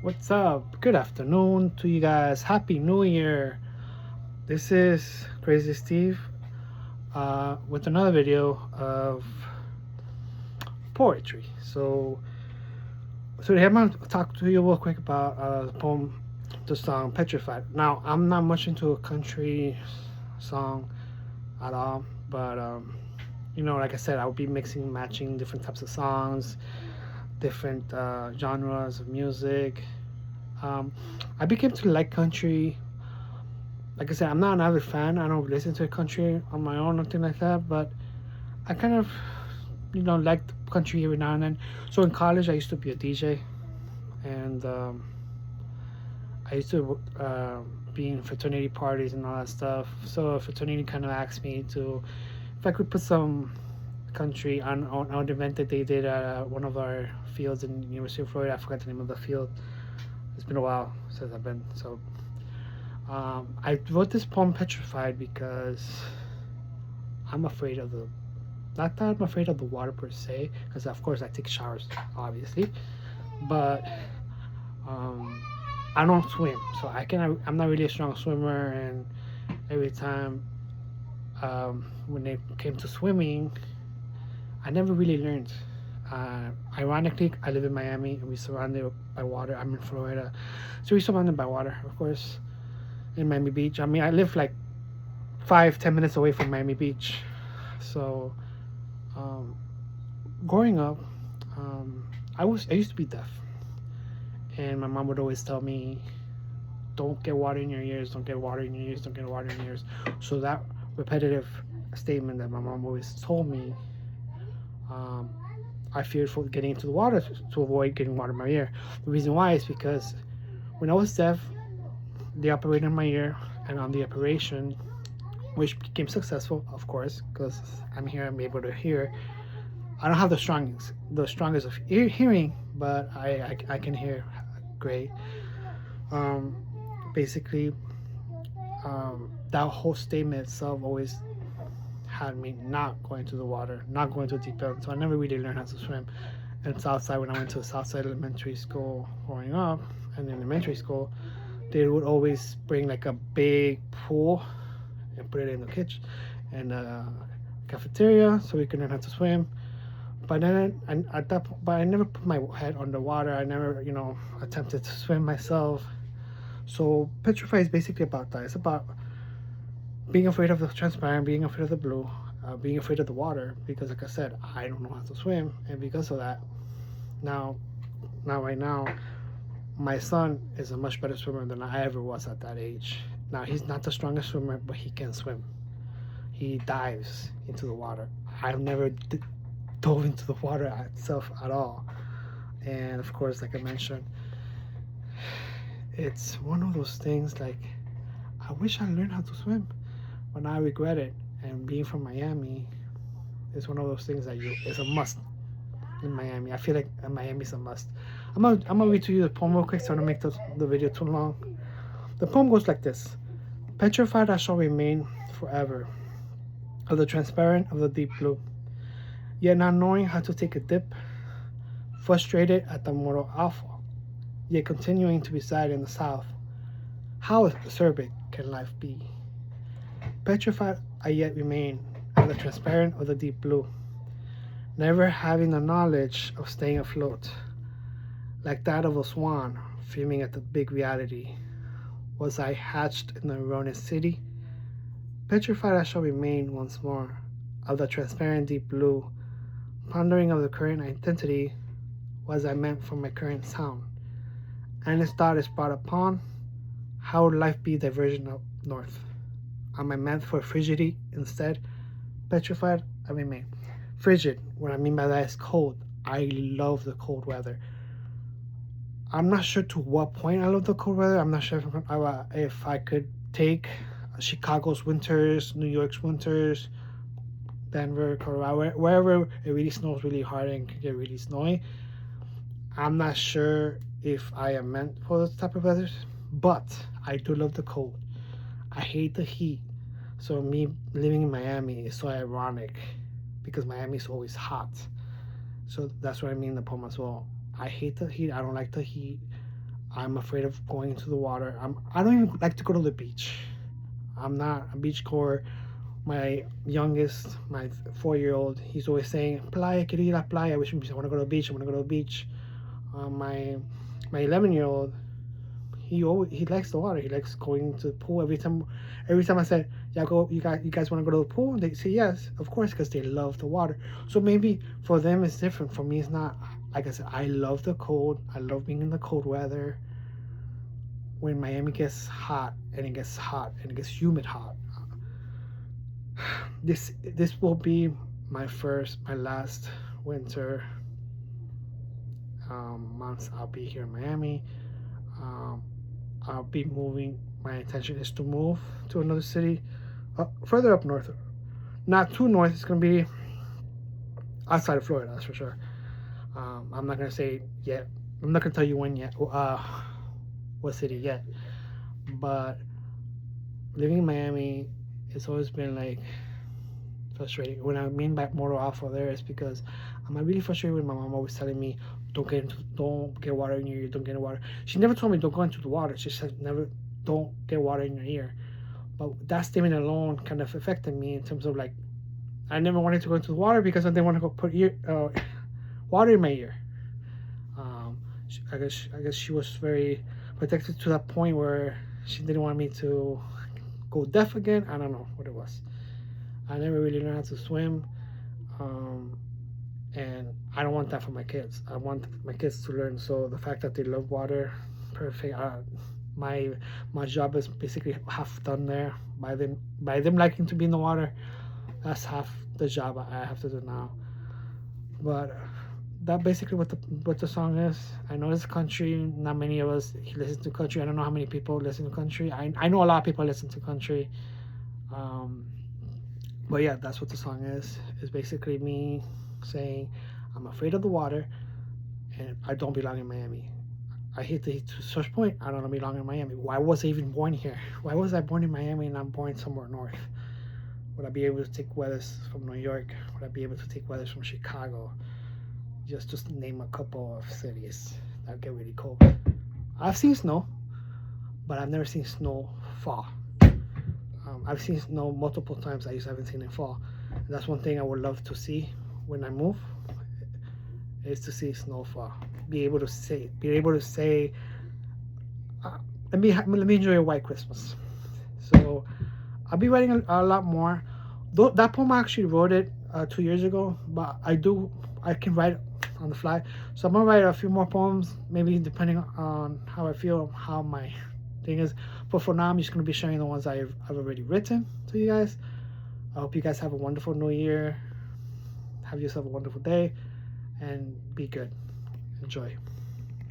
What's up? Good afternoon to you guys. Happy New Year. This is Crazy Steve with another video of poetry. So today I'm going to talk to you real quick about the poem, the song Petrified. Now, I'm not much into a country song at all, but like I said, I'll be mixing, matching different types of songs, different genres of music. Um, I became to like country. Like I said, I'm not an avid fan. I don't listen to country on my own, nothing like that. But I kind of, liked country every now and then. So in college, I used to be a DJ, and I used to be in fraternity parties and all that stuff. So a fraternity kind of asked me to, if I could put some country on an event that they did at one of our fields in University of Florida. I forgot the name of the field. It's been a while since I've been. So I wrote this poem Petrified because I'm afraid of the, not that I'm afraid of the water per se, because of course I take showers, obviously, but um, I don't swim, so I'm not really a strong swimmer, and every time when it came to swimming, I never really learned. Ironically, I live in Miami and we're surrounded by water. I'm in Florida, so we're surrounded by water, of course, in Miami Beach. I mean, I live like 5-10 minutes away from Miami Beach. So, um, growing up, I used to be deaf, and my mom would always tell me, "Don't get water in your ears. Don't get water in your ears. Don't get water in your ears." So that repetitive statement that my mom always told me, um, I feared for getting into the water to avoid getting water in my ear. The reason why is because when I was deaf, they operated my ear, and on the operation, which became successful, of course, because I'm here, I'm able to hear. I don't have the strongest of hearing, but I can hear great. Um, Basically, that whole statement itself always had me not going to the water, not going to deep end. So I never really learned how to swim. And Southside, when I went to Southside Elementary School growing up, and in elementary school, they would always bring like a big pool and put it in the kitchen and cafeteria so we could learn how to swim. But then but I never put my head underwater. I never, attempted to swim myself. So Petrified is basically about that. It's about being afraid of the transparent, being afraid of the blue, being afraid of the water. Because, like I said, I don't know how to swim, and because of that, now, right now, my son is a much better swimmer than I ever was at that age. Now he's not the strongest swimmer, but he can swim. He dives into the water. I've never dove into the water itself at all. And of course, like I mentioned, it's one of those things like, I wish I learned how to swim, but now I regret it. And being from Miami is one of those things that is a must in Miami. I feel like Miami's a must. I'm gonna read to you the poem real quick so I don't make the video too long. The poem goes like this: Petrified I shall remain forever, of the transparent, of the deep blue, yet not knowing how to take a dip, frustrated at the mortal alpha, yet continuing to reside in the south. How acerbic can life be? Petrified I yet remain, of the transparent, of the deep blue, never having the knowledge of staying afloat, like that of a swan fuming at the big reality. Was I hatched in the erroneous city? Petrified I shall remain once more, of the transparent deep blue, pondering of the current identity. Was I meant for my current sound? And its thought is brought upon, how would life be diversion up north? Am I meant for frigidity instead? Petrified I remain. Frigid, what I mean by that is cold. I love the cold weather. I'm not sure to what point I love the cold weather. I'm not sure if I could take Chicago's winters, New York's winters, Denver, Colorado, wherever it really snows really hard and can get really snowy. I'm not sure if I am meant for this type of weather, but I do love the cold. I hate the heat. So me living in Miami is so ironic because Miami is always hot. So that's what I mean in the poem as well. I hate the heat. I don't like the heat. I'm afraid of going into the water. I don't even like to go to the beach. I'm not a beach goer. My youngest, my 4-year-old, he's always saying, "Playa, quiero ir a la playa," which means I want to go to the beach. I want to go to the beach. My 11-year-old, he likes the water. He likes going to the pool. Every time I said, "Yeah, go. You guys want to go to the pool?" They say yes, of course, because they love the water. So maybe for them it's different. For me, it's not. Like I said, I love the cold. I love being in the cold weather. When Miami gets hot and it gets hot and it gets humid hot, this will be my last winter months I'll be here in Miami. Um, I'll be moving. My intention is to move to another city, further up north. Not too north. It's gonna be outside of Florida. That's for sure. I'm not gonna say yet. I'm not gonna tell you when yet. What city yet? But living in Miami, it's always been like frustrating. When I mean by more awful there is because I'm really frustrated with my mom always telling me, don't get water in your ear, don't get water. She never told me don't go into the water. She said never, don't get water in your ear. But that statement alone kind of affected me in terms of like, I never wanted to go into the water because I didn't want to go put water in my ear. I guess she was very protected to that point where she didn't want me to go deaf again. I don't know what it was. I never really learned how to swim, and I don't want that for my kids. I want my kids to learn. So the fact that they love water, perfect. My job is basically half done there by them liking to be in the water. That's half the job I have to do now. But that basically what the song is. I know it's country. Not many of us listen to country. I don't know how many people listen to country. I know a lot of people listen to country. Um, but yeah, that's what the song is. It's basically me saying I'm afraid of the water and I don't belong in Miami. I hate to such point. I don't belong in Miami. Why was I even born here? Why was I born in Miami and I'm born somewhere north? Would I be able to take weathers from New York? Would I be able to take weathers from Chicago? Just to name a couple of cities that get really cold. I've seen snow, but I've never seen snow fall. I've seen snow multiple times. I just haven't seen it fall. And that's one thing I would love to see when I move, is to see snow fall. Be able to say, let me enjoy a white Christmas. So I'll be writing a lot more. Though that poem I actually wrote it 2 years ago, but I can write on the fly. So I'm gonna write a few more poems, maybe depending on how I feel, how my thing is. But for now, I'm just gonna be sharing the ones I've already written to you guys. I hope you guys have a wonderful New Year. Have yourself a wonderful day, and be good. Enjoy.